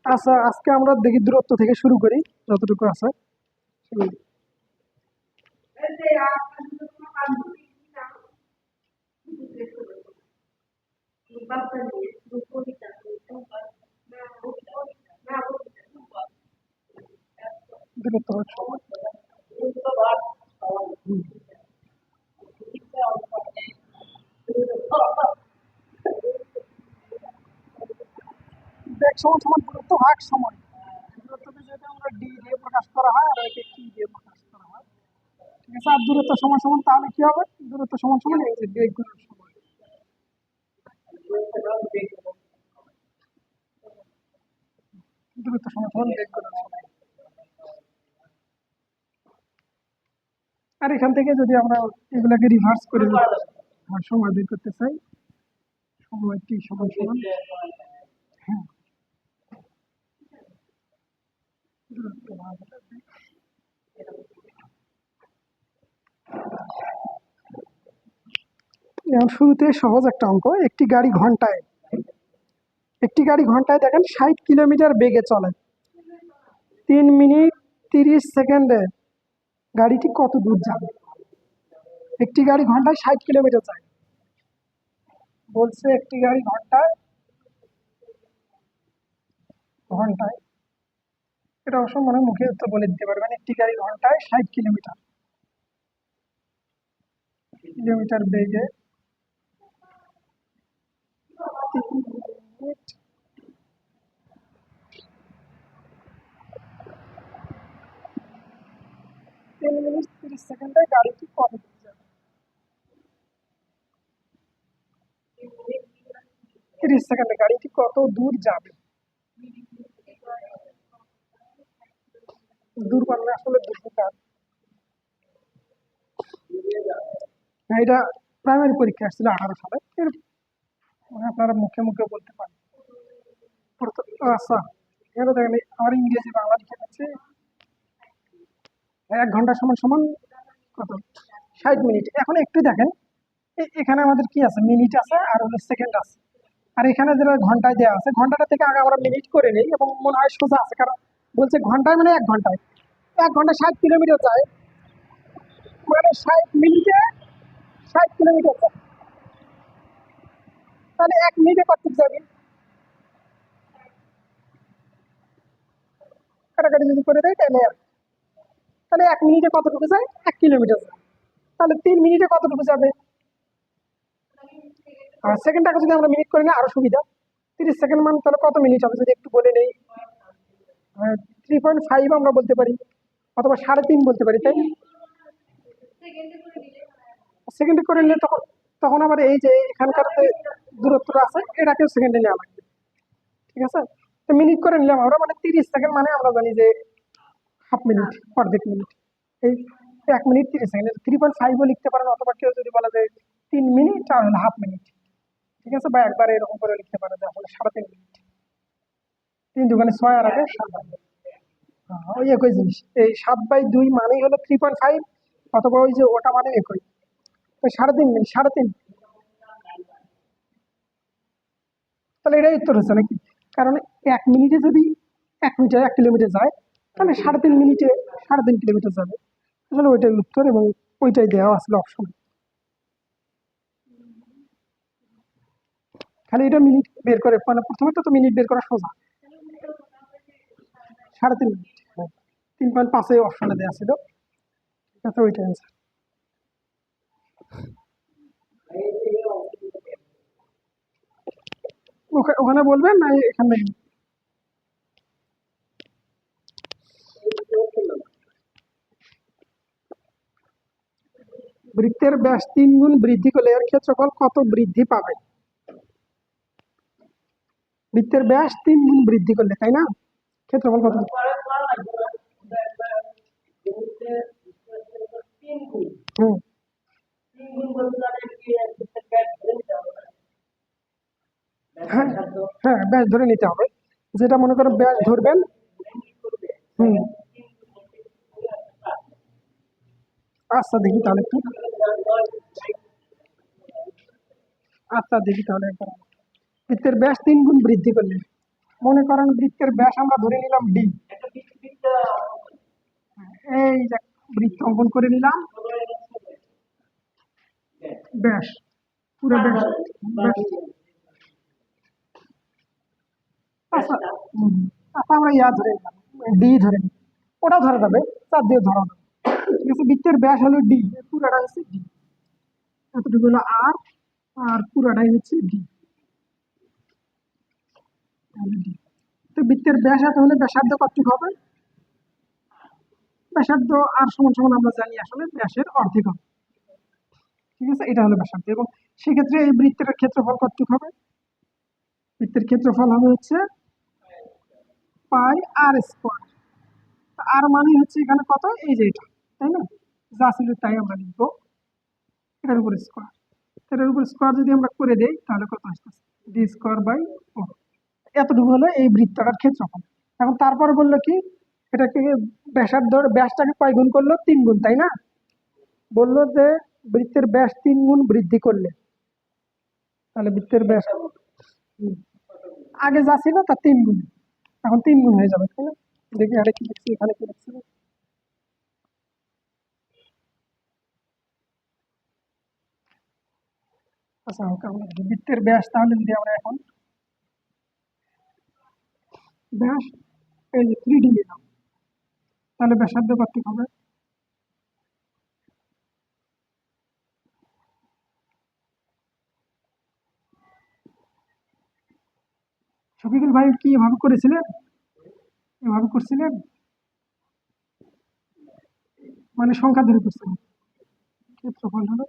আচ্ছা, আজকে আমরা দেখি দূরত্ব থেকে শুরু করি, যতটুকু আছে। হুম। দূরত্ব হচ্ছে ব্যাগ সমান সমান দূরত্ব ভাগ সময়। দূরত্বকে যদি আমরা ডি দিয়ে প্রকাশ করা হয় আর একে কি দিয়ে প্রকাশ করা হয়, ঠিক আছে। আর দূরত্ব সমান সমান তাহলে কি হবে? দূরত্ব সমান সমান এই যে বেগ গুণন সময়। দূরত্ব সমান সমান বেগ গুণন সময়। আর এখান থেকে যদি আমরা এগুলাকে রিভার্স করে আমার সময় বের করতে চাই, সময় টি সমান সমান, হ্যাঁ, দূরত্ব ভাগ বেগ। যেমন শুরুতে সহজ একটা অঙ্ক, একটি গাড়ি ঘন্টায় দেখেন 60 কিলোমিটার বেগে চলে। 3 মিনিট 30 সেকেন্ডে গাড়িটি কত দূর যাবে? একটি গাড়ি ঘন্টায় 60 কিলোমিটার যায়। বলছে একটি গাড়ি ঘন্টায় ঘন্টায় এটা অবশ্য মনে হয় মুখে উত্তর বলে দিতে পারবেন। একটি গাড়ি ঘন্টায় 60 কিলোমিটার কিলোমিটার বেগে 3 মিনিট 3 মিনিট 30 সেকেন্ডে গাড়িটি কত দূর যাবে? 30 সেকেন্ডে গাড়িটি কত দূর যাবে? দূর মানে আসলে দূরত্ব। হ্যাঁ, এটা প্রাইমারি পরীক্ষা আসছিল 18 সালে। মানে আপনারা মুখে মুখে বলতে পারেন। আচ্ছা, এখানে দেখেন আমার ইংরেজি বাংলা লিখে দিচ্ছে 1 ঘন্টা সমান সমান কত? 60 মিনিট। এখন একটু দেখেন, এখানে আমাদের কি আছে? মিনিট আছে আর হলো সেকেন্ড আছে। আর এখানে যেটা ঘন্টায় দেওয়া আছে, ঘন্টাটা থেকে আগে আমরা মিনিট করে নেই এবং মনে হয় সোজা আছে, কারণ বলছে ঘন্টায় মানে 1 ঘন্টায়। 1 ঘন্টায় 60 কিলোমিটার যায়, মানে 60 মিনিটে 60 কিলোমিটার যায়। তাহলে 1 মিনিটে কত যাবে? কাটাকাটি যদি করে দেয় তাহলে 1 মিনিটে কতটুকু যায়? 1 কিলোমিটার যায়। তাহলে 3 মিনিটে কতটুকু যাবে? আর সেকেন্ডটাকে যদি আমরা মিনিট করে নিই আরো সুবিধা। 30 সেকেন্ড মানে তাহলে কত মিনিট হবে যদি একটু বলে নেই? 3.5 আমরা বলতে পারি, অথবা 3.5 বলতে পারি, তাই না? সেকেন্ডে করে নিলে তখন তখন আবার এই যে এখানকার যে দূরত্বটা আছে এটাকেও সেকেন্ডে নেওয়া লাগবে, ঠিক আছে। তো মিনিট করে নিলাম আমরা, মানে 30 সেকেন্ড মানে আমরা জানি যে হাফ মিনিট, অর্ধেক মিনিট। এই 1 মিনিট 30 সেকেন্ড 3.5ও লিখতে পারেন, অথবা কেউ যদি বলা যায় 3 মিনিট আর হলো হাফ মিনিট, ঠিক আছে। বা একবার এরকম করে লিখতে পারে যে আসলে 3.5 মিনিট। 3 × 2 = 6 আর আগে 7। ওই একই জিনিস, এই 7/2 মানেই হলো 3.5, অথবা ওই যে ওটা মানে একই। তো 3.5 মিনিট 3.5, তাহলে এটাই উত্তর হচ্ছে নাকি? কারণ 1 মিনিটে যদি 1 মিটার 1 কিলোমিটার যায়, তাহলে 3.5 মিনিটে 3.5 কিলোমিটার যাবে। আসলে ওইটাই উত্তর এবং ওইটাই দেওয়া আসলে অপশন। খালি এটা মিনিট বের করে, মানে প্রথমে তো মিনিট বের করা সোজা। 3.5 মিনিট, 3.5 অপশনে দেওয়া ছিল, ঠিক আছে, ওইটা অ্যান্সার। ওখানে বলবেন না এখানে? বৃত্তের ব্যাস 3 গুণ বৃদ্ধি করলে এর ক্ষেত্রফল কত বৃদ্ধি পাবে? বৃত্তের ব্যাস 3 গুণ বৃদ্ধি করলে, তাই না? ক্ষেত্রফল কত? হুম, হ্যাঁ হ্যাঁ, ব্যাস ধরে নিতে হবে। যেটা মনে করেন ব্যাস ধরবেন। হুম, আচ্ছা দেখি তাহলে একটু। আচ্ছা দেখি তাহলে একবার। বৃত্তের ব্যাস 3 গুণ বৃদ্ধি করলে, মনে করেন বৃত্তের ব্যাস আমরা ধরে নিলাম ডি। এই যে বৃত্ত অঙ্কন করে নিলাম, ব্যাস পুরো ব্যাস ব্যাস আচ্ছা আচ্ছা আমরা ইয়া ধরে নিলাম, ডি ধরে নিলাম, ওটা ধরা যাবে, 4 দিয়ে ধরা যাবে। ঠিক আছে, বৃত্তের ব্যাস হলো ডি, পুরাটা হচ্ছে ডি, এতটুকু হলো আর, আর পুরাটাই হচ্ছে ডি। তো বৃত্তের ব্যাস এত হলে ব্যাসার্ধ কতটুকু হবে? ব্যাসার্ধ আর সমান সমান আমরা জানি আসলে ব্যাসের অর্ধেক হবে। ঠিক আছে, এটা হলো ব্যাসার্ধ, এবং সেক্ষেত্রে এই বৃত্তের ক্ষেত্রফল কতটুকু হবে? বৃত্তের ক্ষেত্রফল হবে হচ্ছে পাই আর স্কোয়ার। আর মানে হচ্ছে এখানে কত, এই যে এটা, তাই না? যা ছিল তাই আমরা লিখবো, এটার উপর স্কোয়ার। এটার উপর স্কোয়ার যদি আমরা করে দেই তাহলে কত আসতেছে, ডি স্কোয়ার বাই 4। এতটুকু হলো এই বৃত্তটার ক্ষেত্রফল। এখন তারপর বললো কি, এটাকে ব্যাসার্ধ, ব্যাসটাকে কয় গুণ করলো? 3 গুণ, তাই না? বললো যে বৃত্তের ব্যাস 3 গুণ বৃদ্ধি করলে, তাহলে বৃত্তের ব্যাস আগে যা ছিল তার 3 গুণ, এখন 3 গুণ হয়ে যাবে, তাই না? দেখি আরে কি লিখছি, এখানে কি লিখছি? আচ্ছা ওকে, আমরা বৃত্তের ব্যাস তাহলে যদি আমরা এখন ব্যাস এই যে 3D নিলাম, তাহলে ব্যাসার্ধ কত হবে? শফিকুল ভাই কি এভাবে করেছিলেন? এভাবে করছিলেন মানে সংখ্যা ধরে করছিলেন? ক্ষেত্রফল হলো,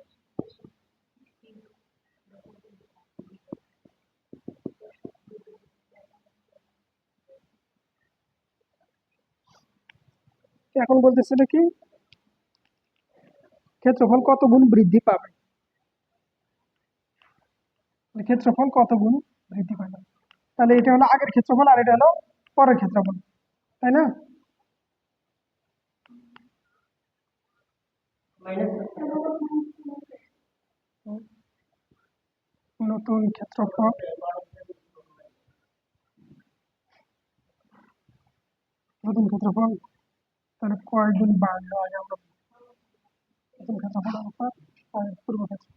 এখন বলতেছিল কি ক্ষেত্রফল কত গুণ বৃদ্ধি পাবে, মানে ক্ষেত্রফল কত গুণ বৃদ্ধি পাবে। তাহলে এটা হলো আগের ক্ষেত্রফল আর এটা হলো পরের ক্ষেত্রফল, তাই না? নতুন ক্ষেত্রফল, নতুন ক্ষেত্রফল তাহলে কয় গুণ বাড়লো আগে আমরা, নতুন ক্ষেত্রফল অনুপাত পূর্ব ক্ষেত্র।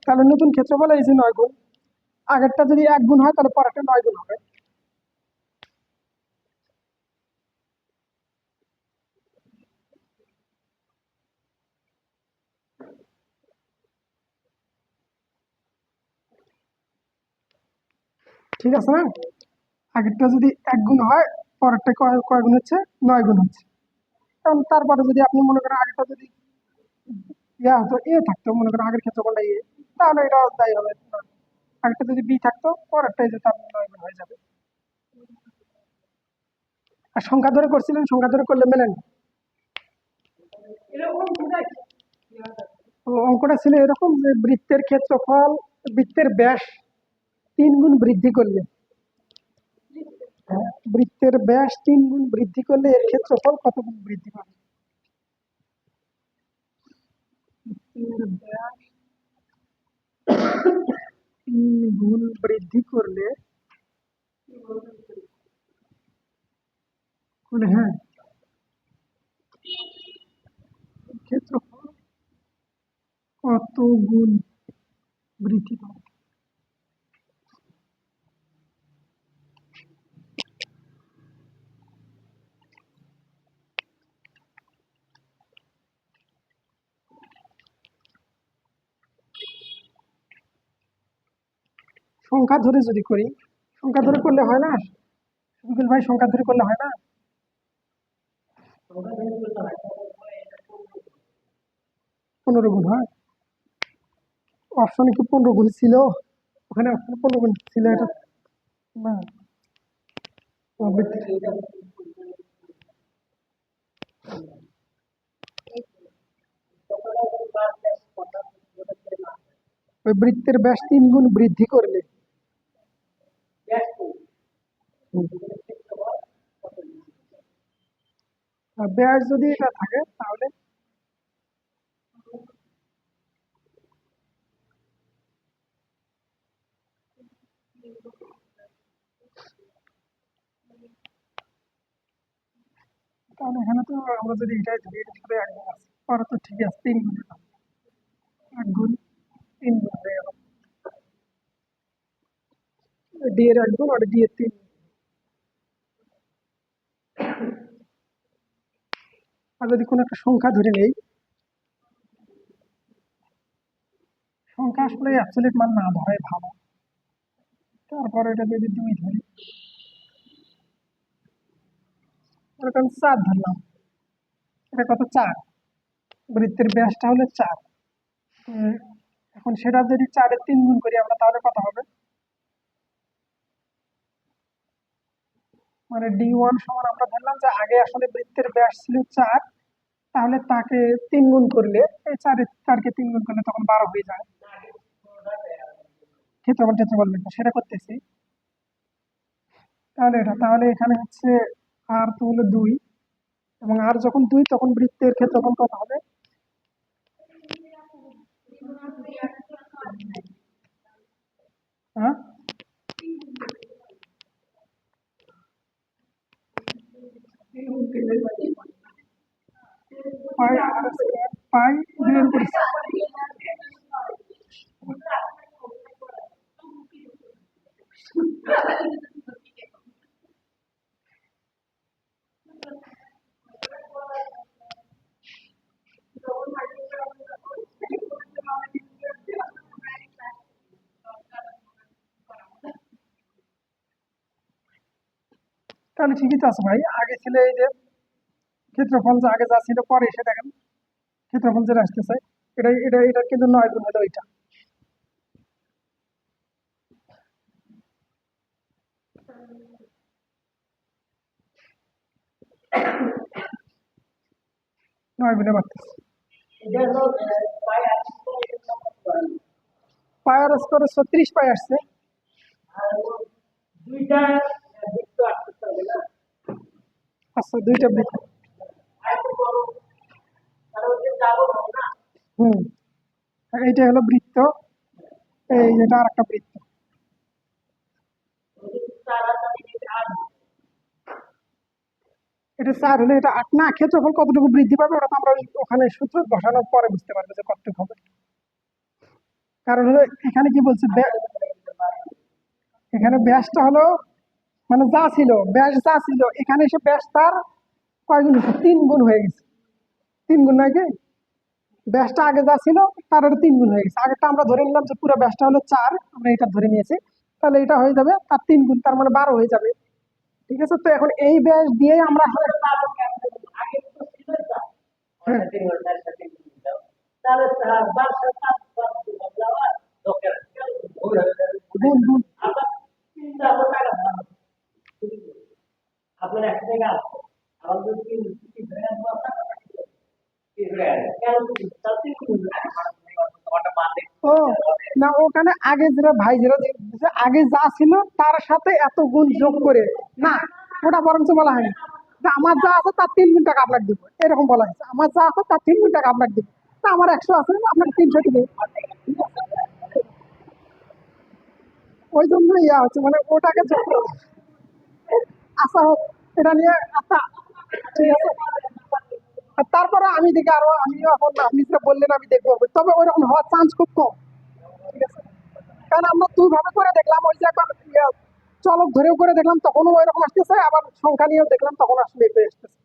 তাহলে নতুন ক্ষেত্রফল এই যে 9 গুণ, আগেরটা যদি 1 গুণ হয় তাহলে পরেরটা 9 গুণ হবে। ঠিক আছে না? আগেরটা যদি 1 গুণ হয়, পরেরটা কয় কয় গুণ হচ্ছে? 9 গুণ হচ্ছে। কারণ তারপরে যদি আপনি মনে করেন আগেরটা যদি ইয়া হতো, এ থাকতো, মনে করেন আগের ক্ষেত্রফলটা এ, তাহলে এটাও তাই হবে। আগেরটা যদি বি থাকতো, পরেরটাই যে তার 9 গুণ হয়ে যাবে। আর সংখ্যা ধরে করছিলেন, সংখ্যা ধরে করলে মেলেন। তো অঙ্কটা ছিল এরকম যে বৃত্তের ক্ষেত্রফল, বৃত্তের ব্যাস 3 গুণ বৃদ্ধি করলে, বৃত্তের ব্যাস 3 গুণ বৃদ্ধি করলে এর ক্ষেত্রফল কত গুণ বৃদ্ধি পাবে? বৃত্তের ব্যাস 3 গুণ বৃদ্ধি করলে, মানে হ্যাঁ, ক্ষেত্রফল কত গুণ বৃদ্ধি পাবে? সংখ্যা ধরে যদি করি, সংখ্যা ধরে করলে হয় না সুবিল ভাই? সংখ্যা ধরে করলে হয় না? 15 গুণ হয়। অপশনে কি 15 গুণ ছিল? ওখানে অপশনে 15 গুণ ছিল এটা না? ওই বৃত্তের ব্যাস 3 গুণ বৃদ্ধি করলে হুম, আর ব্যাস যদি এটা থাকে তাহলে তাহলে এখানে তো আমরা যদি এটাই ধরি এটার সাথে 1 গুণ আছে পরে তো ঠিক আছে 3 গুণ 1 গুণ 3 গুণ হয়ে গেল ডি এর 1 গুণ আর ডি এর 3 আর যদি কোনো একটা সংখ্যা ধরে নেই সংখ্যা আসলে অ্যাবসলিউট মান না ধরাই ভালো তারপরে এটা যদি 2 ধরি মনে করেন 4 ধরলাম এটা কত 4 বৃত্তের ব্যাসটা হলো 4 এখন সেটা যদি 4 এর 3 গুণ করি আমরা তাহলে কত হবে মানে D1 সমান আমরা ধরলাম যে আগে আসলে বৃত্তের ব্যাস ছিল 4 তাহলে তাকে 3 গুণ করলে এই 4কে 3 গুণ করলে তখন 12 হয়ে যায় ক্ষেত্রফল লিখবো সেটা করতেছি তাহলে এখানে হচ্ছে আর তো হলো 2 এবং আর যখন 2 তখন বৃত্তের ক্ষেত্রফল কত হবে হ্যাঁ পাই আর স্কয়ার পাই 2 এর উপর তাহলে ঠিকই তো আছে ভাই আগে ছিল এই যে ক্ষেত্রফল যে আগে যা ছিল পরে এসে দেখেন ক্ষেত্রফল যেটা আসতেছে এটা কিন্তু 9 গুণ হলো এটা নয় গুণে বাড়তেছে পাই আর স্কয়ার 36 পাই আসছে আচ্ছা 2টা বৃত্ত হুম আর এইটা হলো বৃত্ত এই যেটা আর একটা বৃত্ত এটা 4 হলে এটা 8 না ক্ষেত্রফল কতটুকু বৃদ্ধি পাবে ওটা তো আমরা ওখানে সূত্র বসানোর পরে বুঝতে পারবো যে কতটুকু হবে কারণ হলো এখানে কি বলছে এখানে ব্যাসটা হলো মানে যা ছিল ব্যাস যা ছিল এখানে এসে ব্যাস তার কয় গুণ হয়েছে 3 গুণ হয়ে গেছে 3 গুণ নয় কি ব্যাসটা আগে যা ছিল তার 3 গুণ হয়ে গেছে আগেরটা আমরা ধরে নিলাম যে পুরো ব্যাসটা হলো 4 আমরা এটা ধরে নিয়েছি তাহলে এটা হয়ে যাবে তার 3 গুণ তার মানে 12 হয়ে যাবে ঠিক আছে তো এখন এই ব্যাস দিয়ে আমরা হ্যাঁ, গুণ গুণ ও না ওখানে আগে যেটা ভাই যেটা দিয়েছে, আগে যা ছিল তার সাথে এত গুণ যোগ করে না ওটা বরঞ্চ বলা হয়নি যে আমার যা আছে তার 3 গুণ টাকা আপনাকে দিব এরকম বলা হয়েছে আমার যা আছে তার 3 গুণ টাকা আপনাকে দিব তা আমার 100 আছে আপনাকে 300 দিব ওই জন্য ইয়া হচ্ছে মানে ওটাকে যোগ করে আশা হোক এটা নিয়ে আচ্ছা ঠিক আছে আর তারপরে আমি দেখি আরো আমিও এখন আপনি যেটা বললেন আমি দেখবো তবে ওইরকম হওয়ার চান্স খুব কম ঠিক আছে কারণ আমরা 2 ভাবে করে দেখলাম ওই যে একবার চলক ধরেও করে দেখলাম তখনও ওই রকম আসতেছে আবার সংখ্যা নিয়েও দেখলাম তখন আসলে এটাই আসতেছে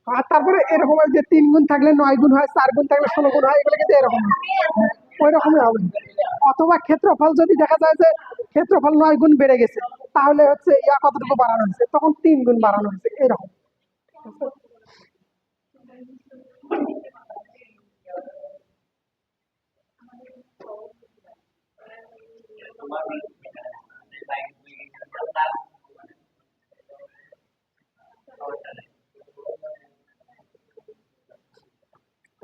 আর তারপরে এরকম হয় যে 3 গুণ থাকলে 9 গুণ হয় 4 গুণ থাকলে 16 গুণ হয় এগুলো কিন্তু এরকম ওই রকমই হবে অথবা ক্ষেত্রফল যদি দেখা যায় যে ক্ষেত্রফল 9 গুণ বেড়ে গেছে তাহলে হচ্ছে ইয়া কতটুকু বাড়ানো হয়েছে তখন 3 গুণ বাড়ানো হয়েছে এরকম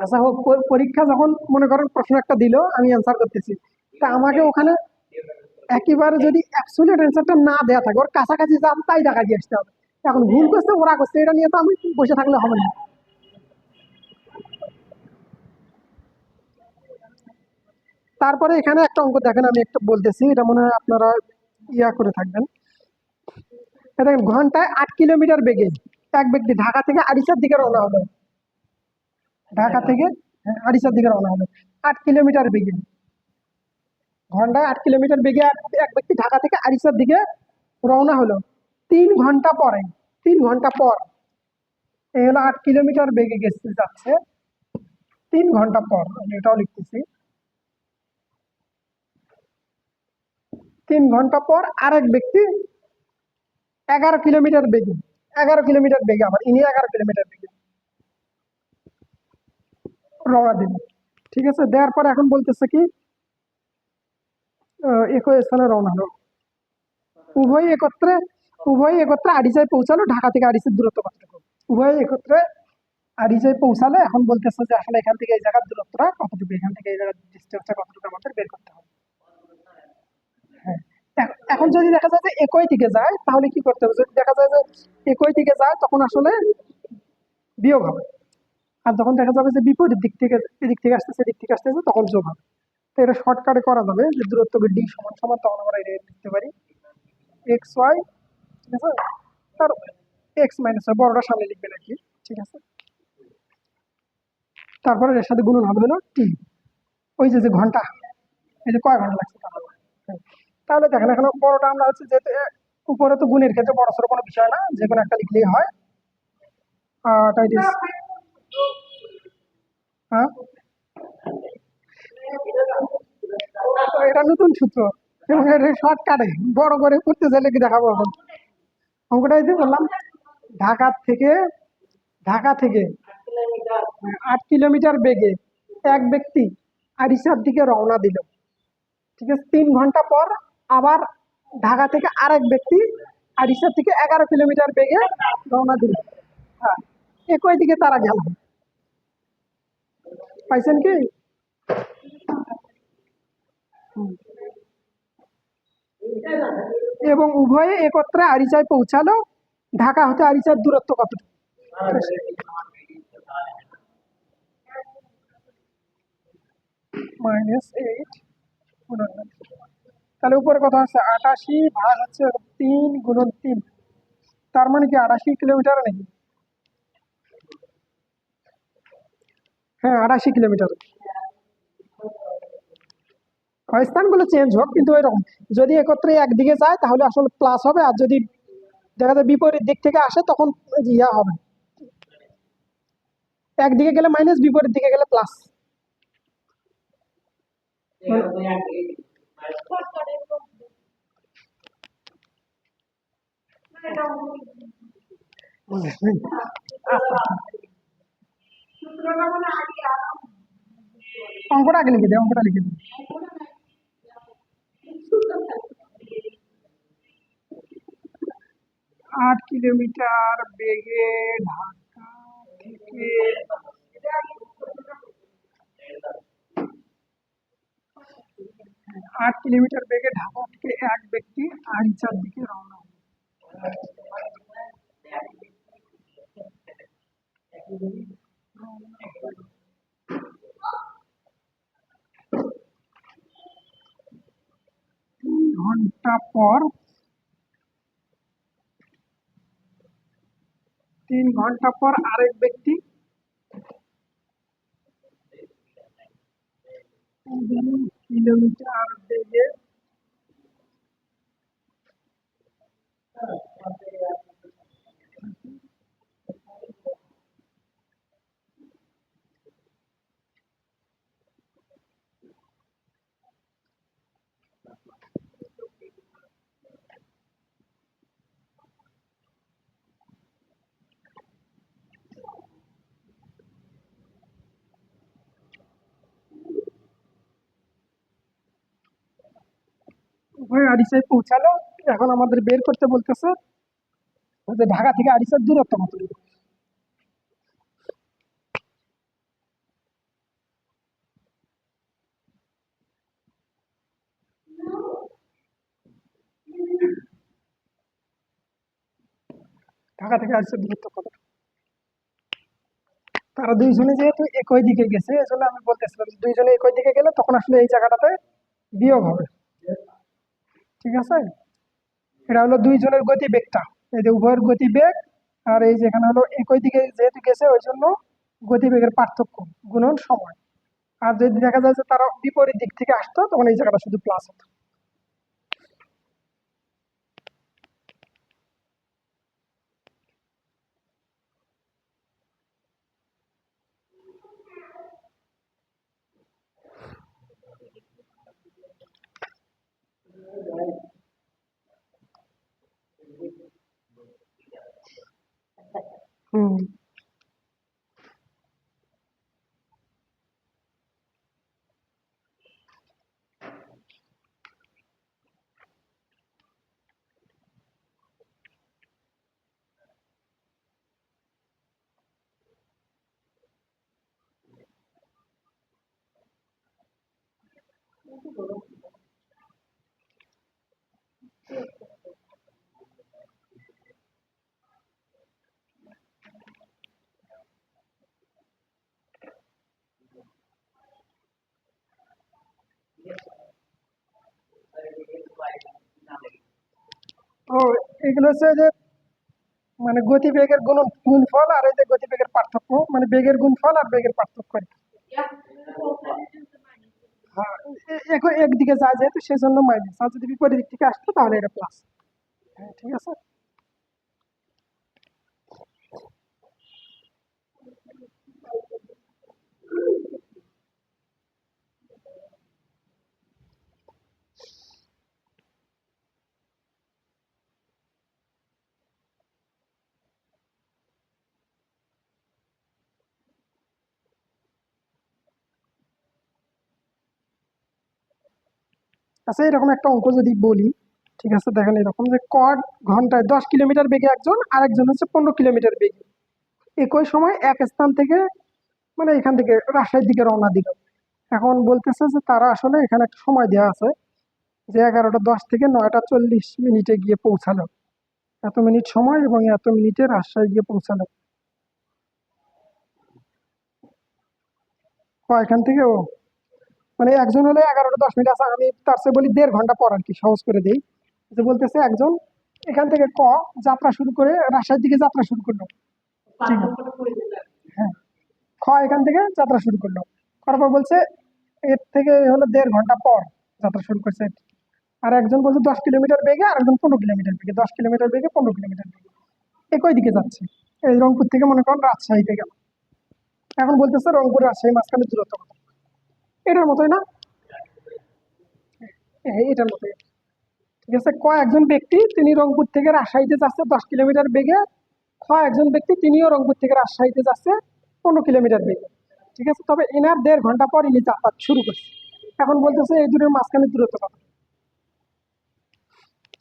আচ্ছা হোক, পরীক্ষা যখন মনে করেন প্রশ্ন একটা দিল, আমি অ্যান্সার করতেছি, তা আমাকে ওখানে একেবারে যদি অ্যাবসলিউট অ্যান্সারটা না দেওয়া থাকে, ওর কাছাকাছি যা তাই দেখা দিয়ে আসতে হবে। এখন ভুল করছে ওরা করছে, এটা নিয়ে তো আমি বসে থাকলে হবে না। তারপরে এখানে একটা অঙ্ক দেখেন, আমি একটু বলতেছি, এটা মনে হয় আপনারা ইয়া করে থাকবেন। এটা দেখেন, ঘন্টায় 8 কিলোমিটার বেগে এক ব্যক্তি ঢাকা থেকে আরিচার দিকে রওনা হলো। ঢাকা থেকে আরিচার দিকে রওনা হলো 8 কিলোমিটার বেগে। ঘন্টায় 8 কিলোমিটার বেগে এক ব্যক্তি ঢাকা থেকে আরিচার দিকে রওনা হলো 3 ঘন্টা পরে। 3 ঘন্টা পর এই হলো 8 কিলোমিটার বেগে গেছে, যাচ্ছে 3 ঘন্টা পর। আমি এটাও লিখতেছি, 3 ঘন্টা পর আরেক ব্যক্তি 11 কিলোমিটার বেগে, 11 কিলোমিটার বেগে, আবার ইনি 11 কিলোমিটার বেগে রওনা দিল। ঠিক আছে, দেওয়ার পর এখন বলতেছে কি, একই স্থানে রওনা হলো। উভয় একত্রে উভয় একত্রে আরিচায় পৌঁছালো। ঢাকা থেকে আরিচার দূরত্ব কতটুকু? উভয় একত্রে আরিচায় পৌঁছালে এখন বলতেছে যে আসলে এখান থেকে এই জায়গার দূরত্বটা কতটুকু, এখান থেকে এই জায়গার ডিস্টেন্সটা কতটুকু আমাদের বের করতে হবে। হ্যাঁ, এখন যদি দেখা যায় যে একই দিকে যায়, তাহলে কি করতে হবে? যদি দেখা যায় যে একই দিকে যায়, তখন আসলে বিয়োগ হবে। আর যখন দেখা যাবে যে বিপরীত দিক থেকে, এদিক থেকে আসতেছে এদিক থেকে আসতেছে, তখন যোগ হবে। তো এটা শর্টকাটে করা যাবে, যে দূরত্বকে ডি সমান সমান, তখন আমরা এটা লিখতে পারি এক্স ওয়াই। ঠিক আছে, তার এক্স মাইনাস ওয়াই, বড়টা সামনে লিখবে নাকি। ঠিক আছে, তারপরে এর সাথে গুণন হবে হলো টি। ওই যে যে ঘন্টা, এই যে কয় ঘন্টা লাগছে তাহলে। হ্যাঁ, তাহলে দেখেন এখন বড়টা আমরা হচ্ছে, যেহেতু উপরে তো গুণের ক্ষেত্রে বড় সড়ো কোনো বিষয় না, যে কোনো একটা লিখলেই হয়। টাইট ইজ, হ্যাঁ, তো এটা নতুন সূত্র, এবং এটা শর্টকাটে বড় করে করতে চাইলে কি দেখাবো এখন। অঙ্কটা এই যে বললাম, ঢাকা থেকে ঢাকা থেকে 8 কিলোমিটার বেগে এক ব্যক্তি আরিসার দিকে রওনা দিল। ঠিক আছে, 3 ঘন্টা পর আবার ঢাকা থেকে আরেক ব্যক্তি আরিসার থেকে 11 কিলোমিটার বেগে রওনা দিল। হ্যাঁ, একই দিকে তারা গেল। পাইছেন কি? হুম। এবং উভয়ে একত্রে আরিচায় পৌঁছালো। ঢাকা হতে আরিচার দূরত্ব কতটুকু? -8। তাহলে উপরে কথা হচ্ছে 88 ভাগ হচ্ছে 3 × 3, তার মানে কি 88 কিলোমিটার নাকি? হ্যাঁ, 88 কিলোমিটার। স্থানগুলো চেঞ্জ হোক, কিন্তু এরকম যদি একত্রে একদিকে যায় তাহলে আসলে প্লাস হবে, আর যদি দেখা যায় বিপরীত দিক থেকে আসে তখন ইয়া হবে, একদিকে গেলে মাইনাস, বিপরীত দিকে গেলে প্লাস। অঙ্কটা আগে লিখে দেয়, অঙ্কটা লিখে দেয়। 8 কিলোমিটার বেগে ঢাকা থেকে 8 কিলোমিটার বেগে ঢাকা থেকে এক ব্যক্তি আরিচার দিকে রওনা হলো। ঘন্টা পর 3 ঘন্টা পর আরেক ব্যক্তি 15 কিলোমিটার বেগে উভয় আরিচায় পৌঁছালো। এখন আমাদের বের করতে বলতেছে যে ঢাকা থেকে আরিচার দূরত্ব কত। ঢাকা থেকে আসছে দূরত্ব কত? তারা দুইজনে যেহেতু একই দিকে গেছে, এজন্য আমি বলতেছিলাম যে দুইজনে একই দিকে গেলে তখন আসলে এই জায়গাটাতে বিয়োগ হবে। ঠিক আছে, এটা হলো দুইজনের গতিবেগটা, এই যে উভয়ের গতিবেগ, আর এই যেখানে হলো একই দিকে যেহেতু গেছে ওই জন্য গতিবেগের পার্থক্য গুণন সময়। আর যদি দেখা যায় যে তারা বিপরীত দিক থেকে আসতো তখন এই জায়গাটা শুধু প্লাস হতো। হুম। ও, এগুলো হচ্ছে যে মানে গতিবেগের গুণফল আর এই যে গতিবেগের পার্থক্য, মানে বেগের গুণফল আর বেগের পার্থক্য আর কি। হ্যাঁ, একদিকে যায় যেহেতু সেই জন্য মাইনাস, আর যদি বিপরীত দিক থেকে আসতো তাহলে এটা প্লাস। হ্যাঁ, ঠিক আছে। আচ্ছা, এরকম একটা অঙ্ক যদি বলি, ঠিক আছে, দেখেন এরকম যে ঘন্টায় 10 কিলোমিটার বেগে একজন, আরেকজন হচ্ছে 15 কিলোমিটার বেগে একই সময় এক স্থান থেকে, মানে এখান থেকে রাজশাহীর দিকে রওনা দিল। এখন বলতেছে যে তারা আসলে এখানে একটা সময় দেওয়া আছে যে 11টা 10 থেকে 9টা 40 মিনিটে গিয়ে পৌঁছালো, এত মিনিট সময় এবং এত মিনিটে রাজশাহী গিয়ে পৌঁছালো। এখান থেকে মানে একজন হলে 11টা 10 মিনিট আছে, আমি তার চেয়ে বলি 1.5 ঘন্টা পর আর কি, সহজ করে দিই। যে বলতেছে একজন এখান থেকে যাত্রা শুরু করে রাজশাহীর দিকে যাত্রা শুরু করলো। ঠিক আছে, হ্যাঁ, এখান থেকে যাত্রা শুরু করলো, করার পর বলছে এর থেকে হলো 1.5 ঘন্টা পর যাত্রা শুরু করছে। আর একজন বলছে 10 কিলোমিটার বেগে, আর একজন 15 কিলোমিটার বেগে, 10 কিলোমিটার বেগে 15 কিলোমিটার বেগে একই দিকে যাচ্ছে। এই রংপুর থেকে মনে করেন রাজশাহীতে গেল। এখন বলতেছে রংপুর রাজশাহী মাঝখানে দূরত্ব কত? এটার মতোই না? হ্যাঁ, এটার মতোই। ঠিক আছে, একজন ব্যক্তি তিনি রংপুর থেকে রাজশাহীতে যাচ্ছে 10 কিলোমিটার বেগে, একজন ব্যক্তি তিনিও রংপুর থেকে রাজশাহীতে যাচ্ছে 15 কিলোমিটার বেগে। ঠিক আছে, তবে এনার 1.5 ঘন্টা পর ইনি যাত্রা শুরু করছে। এখন বলতেছে এই দুটোর মাঝখানে দূরত্ব কত?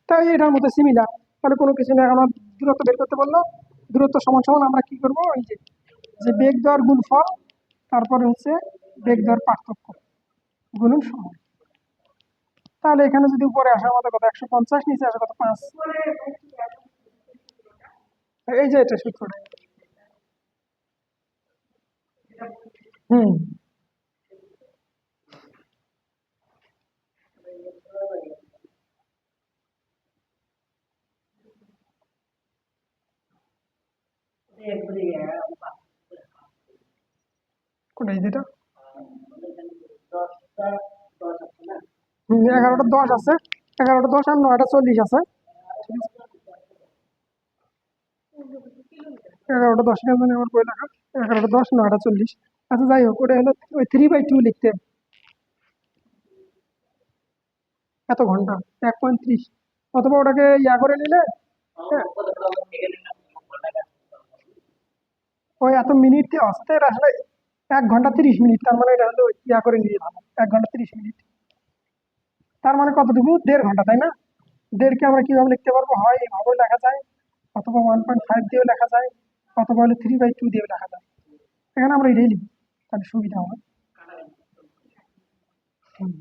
তাই এটার মধ্যে সিমিলার। তাহলে কোনো কিছু নেই, আমার দূরত্ব বের করতে বললো, দূরত্ব সমান সমান আমরা কি করবো, ওই যে যে বেগ দর গুণফল, তারপরে হচ্ছে বেগ দর পার্থক্য গুণন সময়। তাহলে এখানে যদি উপরে আসে আমাদের কত, 150, নিচে আসে কত, 5। এই যে এটা সূত্রটা। হুম। কোনটাই যেটা? 11টা 10 আছে, 11টা 10 আর 9টা 40 আছে। 11টা 10 কেন জানি আমার বই লেখা, 11টা 10 9টা 40। আচ্ছা, যাই হোক, ওটা হলো ওই 3/2 লিখতে এত ঘন্টা, 1.30, অথবা ওটাকে করে নিলে, হ্যাঁ, ওই এত মিনিট দেওয়া আছে তো এটা আসলে 1 ঘন্টা 30 মিনিট, তার মানে এটা হলো করে নিলে ভালো, 1 ঘন্টা 30 মিনিট। তার মানে কতটুকু, 1.5 ঘন্টা, তাই না? দেড়কে আমরা কিভাবে লিখতে পারবো, হয় এভাবেও লেখা যায়, অথবা 1.5 দিয়েও লেখা যায়, অথবা হলে 3/2 দিয়েও লেখা যায়। এখানে আমরা এটাই লিখি, তাহলে সুবিধা হবে। হুম।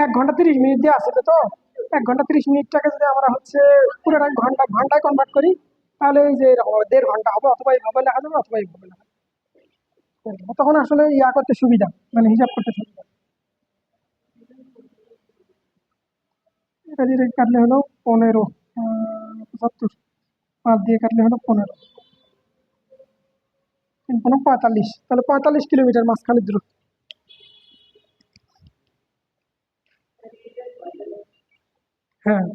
1 ঘন্টা 30 মিনিট দিয়ে আসলে তো 1 ঘন্টা 30 মিনিটটাকে যদি আমরা হচ্ছে পুরোটা ঘন্টায় কনভার্ট করি, তাহলে এই যে এরকম হবে, 1.5 ঘন্টা হবে, অথবা এইভাবে লেখা যাবে অথবা এইভাবে লেখা যাবে। তখন আসলে ইয়া করতে সুবিধা, মানে হিসাব করতে সুবিধা। এটা দিয়ে কাটলে হলো 15, 75, 5 দিয়ে কাটলে হলো 15, 45, তাহলে 45 কিলোমিটার মাঝখানে দূরত্ব। হ্যাঁ,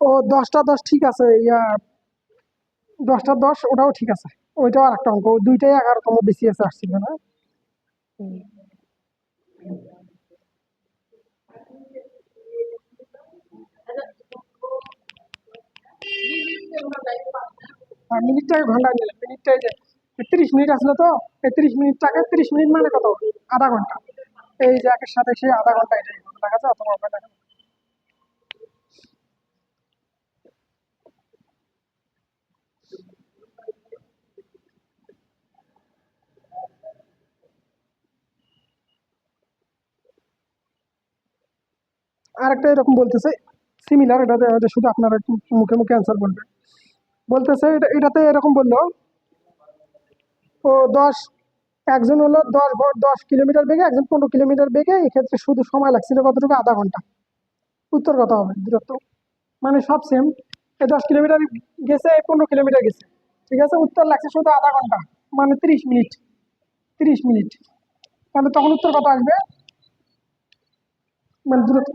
ও 10টা 10 ঠিক আছে, ইয়া 10টা 10 ওটাও ঠিক আছে, ওইটাও আর একটা অঙ্ক, দুইটাই 11তম BCS আসছিল না। হুম। আর মিনিটটাকে ঘন্টায় নিলাম, মিনিটটাই যে 30 মিনিট আসলো তো, এই 30 মিনিটটাকে 30 মিনিট মানে কত, আধা ঘন্টা, এই যে একের সাথে সেই আধা ঘন্টা এটাই দেখা যায়, অথবা ওটা দেখা যায়। আরেকটা এরকম বলতেছে, সিমিলার, এটাতে হয়তো শুধু আপনারা একটু মুখে মুখে অ্যান্সার বলবেন। বলতেছে এটাতে এরকম বললো, ও 10, একজন হলো 10 কিলোমিটার বেগে, একজন 15 কিলোমিটার বেগে, এক্ষেত্রে শুধু সময় লাগছিল কতটুকু, আধা ঘন্টা। উত্তর কত হবে, দূরত্ব মানে সব সেম, এই 10 কিলোমিটার গেছে, এই 15 কিলোমিটার গেছে, ঠিক আছে, উত্তর লাগছে শুধু আধা ঘন্টা, মানে 30 মিনিট, 30 মিনিট। তাহলে তখন উত্তর কত আসবে, মানে দূরত্ব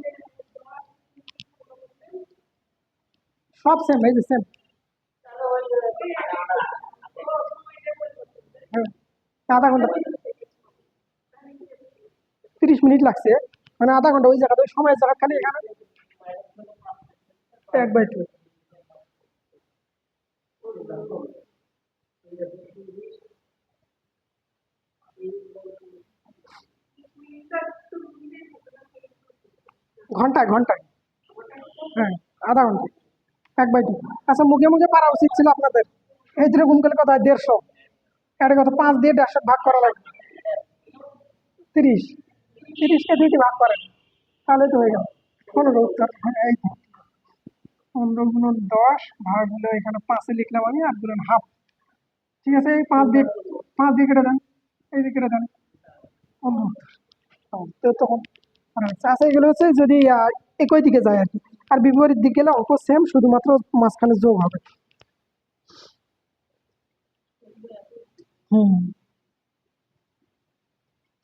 সব সেম, এই যে সেম। হ্যাঁ, আধা ঘন্টা 30 মিনিট লাগছে, মানে আধা ঘন্টা ওই জায়গাটা, ওই সময়ের জায়গা খালি এখানে 1/2। ঘন্টায় ঘন্টায়, হ্যাঁ, আধা ঘন্টা, 1/2। আচ্ছা, মুখে মুখে পারা উচিত ছিল আপনাদের, এই দুটো গুণ করলে কত হয়, 150, এটা কত, 5 দিয়ে 150 ভাগ করা লাগবে, 30, 30কে 2 ভাগ করেন, তাহলে তো হয়ে গেল 15 উত্তর। হ্যাঁ, এই তো 15 × 10 ভাগ হলো, এখানে 5 লিখলাম আমি, আর দিলাম হাফ, ঠিক আছে, এই 5 দিয়ে কেটে দেন, এই দিয়ে কেটে দেন, 15 উত্তর। তো তখন আচ্ছা, এগুলো হচ্ছে যদি একই দিকে যায় আর কি, আর বিপরীত দিকে গেলে অঙ্ক সেম, শুধুমাত্র মাঝখানে যোগ হবে। হুম,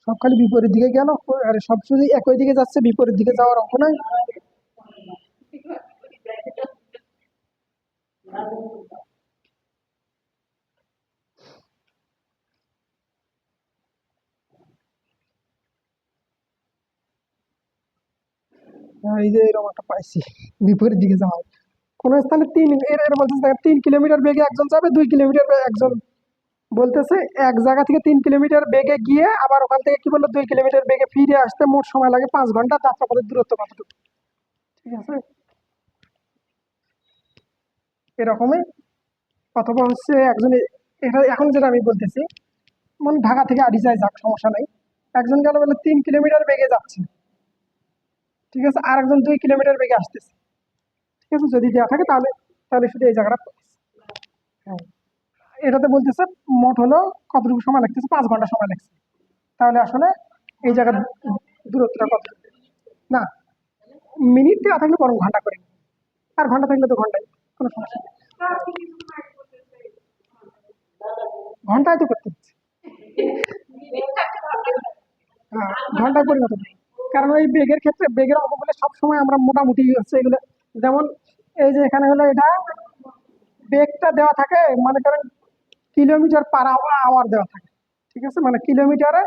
সব খালি বিপরীত দিকে গেল, আর সব শুধু একই দিকে যাচ্ছে, বিপরীত দিকে যাওয়ার অঙ্ক নাই। এই যে এরকম একটা পাইছি, বিপরীত দিকে যাওয়া, কোন স্থানে এর বলতেছে দেখেন, 3 কিলোমিটার বেগে একজন যাবে, 2 কিলোমিটার বেগে একজন, বলতেছে এক জায়গা থেকে 3 কিলোমিটার বেগে গিয়ে আবার ওখান থেকে কি বললো 2 কিলোমিটার বেগে ফিরে আসতে মোট সময় লাগে 5 ঘন্টা, যাত্রাপথের দূরত্ব কতটুকু, ঠিক আছে, এরকমই। অথবা হচ্ছে একজনে, এটা এখন যেটা আমি বলতেছি, মানে ঢাকা থেকে আড়িচায় যাক, সমস্যা নাই, একজন গেল বলে 3 কিলোমিটার বেগে যাচ্ছে, ঠিক আছে, আর একজন 2 কিলোমিটার বেগে আসতেছে, ঠিক আছে, যদি দেওয়া থাকে তাহলে, তাহলে শুধু এই জায়গাটা। হ্যাঁ, এটাতে বলতেছে মোট হলো কতটুকু সময় লাগতেছে, 5 ঘন্টা সময় লাগছে, তাহলে আসলে এই জায়গার দূরত্বটা কত, না মিনিট দেওয়া থাকলে বরং ঘন্টা করে, আর ঘন্টা থাকলে তো ঘন্টায়, কোনো সমস্যা নেই, ঘন্টায় তো করতে হচ্ছে। হ্যাঁ, ঘন্টায় পরিণত করি। কারণ ওই বেগের ক্ষেত্রে, বেগের অঙ্কগুলো সবসময় আমরা মোটামুটি হচ্ছে এগুলো, যেমন এই যে এখানে হলো এটা, বেগটা দেওয়া থাকে, মনে করেন কিলোমিটার পার আওয়ার দেওয়া থাকে, ঠিক আছে, মানে কিলোমিটারে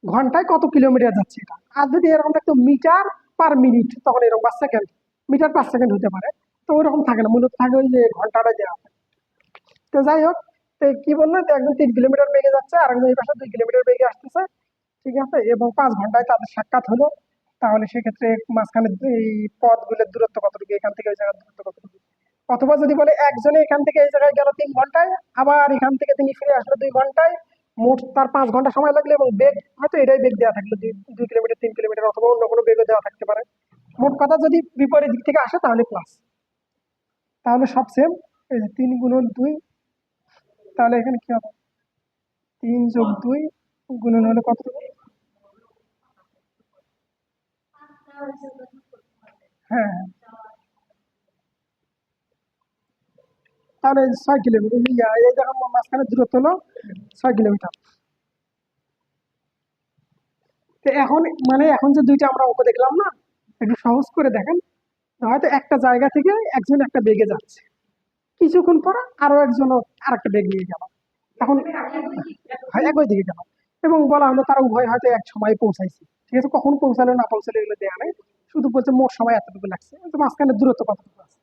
ঘন্টায় কত কিলোমিটার যাচ্ছে এটা, আর যদি এরকম থাকতো মিটার পার মিনিট, তখন এরকম বা সেকেন্ড, মিটার পার সেকেন্ড হতে পারে, তো ওইরকম থাকে না, মূলত থাকে ওই যে ঘন্টাটা দেওয়া থাকে। তো যাই হোক, তো কি বললো, তো একজন 3 কিলোমিটার বেগে যাচ্ছে, আর একজন এই পাশে 2 কিলোমিটার বেগে আসতেছে, ঠিক আছে, এবং 5 ঘন্টায় তাদের সাক্ষাৎ হলো, তাহলে সেক্ষেত্রে মাঝখানে এই পথগুলোর দূরত্ব কতটুকু, এখান থেকে ওই জায়গার দূরত্ব কতটুকু। অথবা যদি বলে একজনে এখান থেকে এই জায়গায় গেল 3 ঘন্টায়, আবার এখান থেকে তিনি ফিরে আসলো 2 ঘন্টায়, মোট তার 5 ঘন্টা সময় লাগলে এবং বেগ হয়তো এটাই বেগ দেওয়া থাকলো 2 কিলোমিটার 3 কিলোমিটার অথবা অন্য কোনো বেগও দেওয়া থাকতে পারে। মোট কথা যদি বিপরীত দিক থেকে আসে তাহলে প্লাস, তাহলে সব সেম। এই যে 3 × 2, তাহলে এখানে কি হবে 3 + 2 গুণন হলে কত হবে? হ্যাঁ, তাহলে 6 কিলোমিটার, এই দেখো মাঝখানে দূরত্ব হলো 6 কিলোমিটার। তো এখন মানে এখন যে দুইটা আমরা অঙ্ক দেখলাম না, একটু সহজ করে দেখেন। হয়তো একটা জায়গা থেকে একজন একটা বেগে যাচ্ছে, কিছুক্ষণ পর আরো একজন আর একটা বেগ নিয়ে গেল, এখন একই দিকে গেল এবং বলা হলো তারা উভয় হয়তো এক সময় পৌঁছাইছে। ঠিক আছে, কখন পৌঁছালো না পৌঁছালো এগুলো দেওয়া নেই, শুধু বলছে মোট সময় এতটুকু লাগছে, তো মাঝখানে দূরত্ব কতটুকু আছে।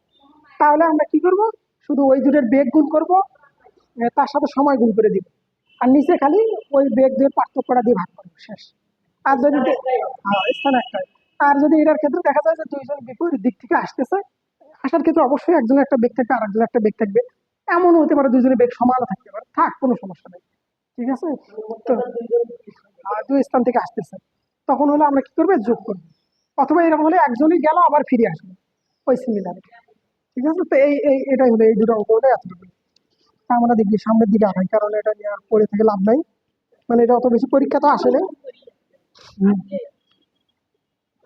তাহলে আমরা কি করব, শুধু ওই দুটোর বেগ গুণ করব, তার সাথে সময় গুণ করে দিব, আর নিচে খালি ওই বেগ দুয়ের পার্থক্যটা দিয়ে ভাগ করবো, শেষ। আর যদি স্থান একটাই, আর যদি এটার ক্ষেত্রে দেখা যায় যে দুইজন বিপরীত দিক থেকে আসতেছে, আসার ক্ষেত্রে অবশ্যই একজনের একটা বেগ থাকবে আর একজনের একটা বেগ থাকবে। এমন হতে পারে দুজনের বেগ সমানও থাকতে পারে, থাক কোনো সমস্যা নেই। ঠিক আছে, তো দুই স্থান থেকে আসতেছে, তখন হলে আমরা কি করবো, যোগ করবো, অথবা এরকম হলে একজনই গেল আবার ফিরে আসবে, ওই সিমিলার। ঠিক আছে, তো এটাই হলো, এই দুটো অঙ্ক হলে এতটুকু। তা আমরা দেখি সামনের দিকে আগাই, কারণ এটা নিয়ে আর পড়ে থেকে লাভ নাই, মানে এটা অত বেশি পরীক্ষা তো আসে না। হুম।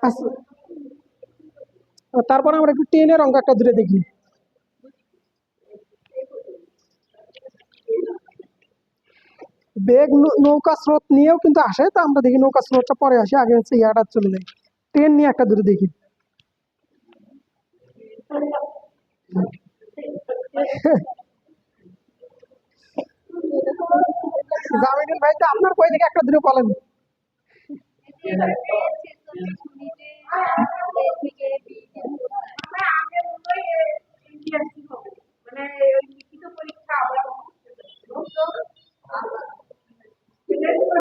আচ্ছা, তারপরে আমরা একটু টেনের অঙ্ক একটা দূরে দেখি। বেগ নৌকা স্রোত নিয়েও কিন্তু আসে, তা আমরা দেখি নৌকা স্রোতটা পরে আসে, আগে হচ্ছে ইয়াটা চলে যায়। ট্রেন নিয়ে একটা দূরে দেখি। জামিনুল ভাই, তো আপনার কই থেকে একটা দূরে বলেন।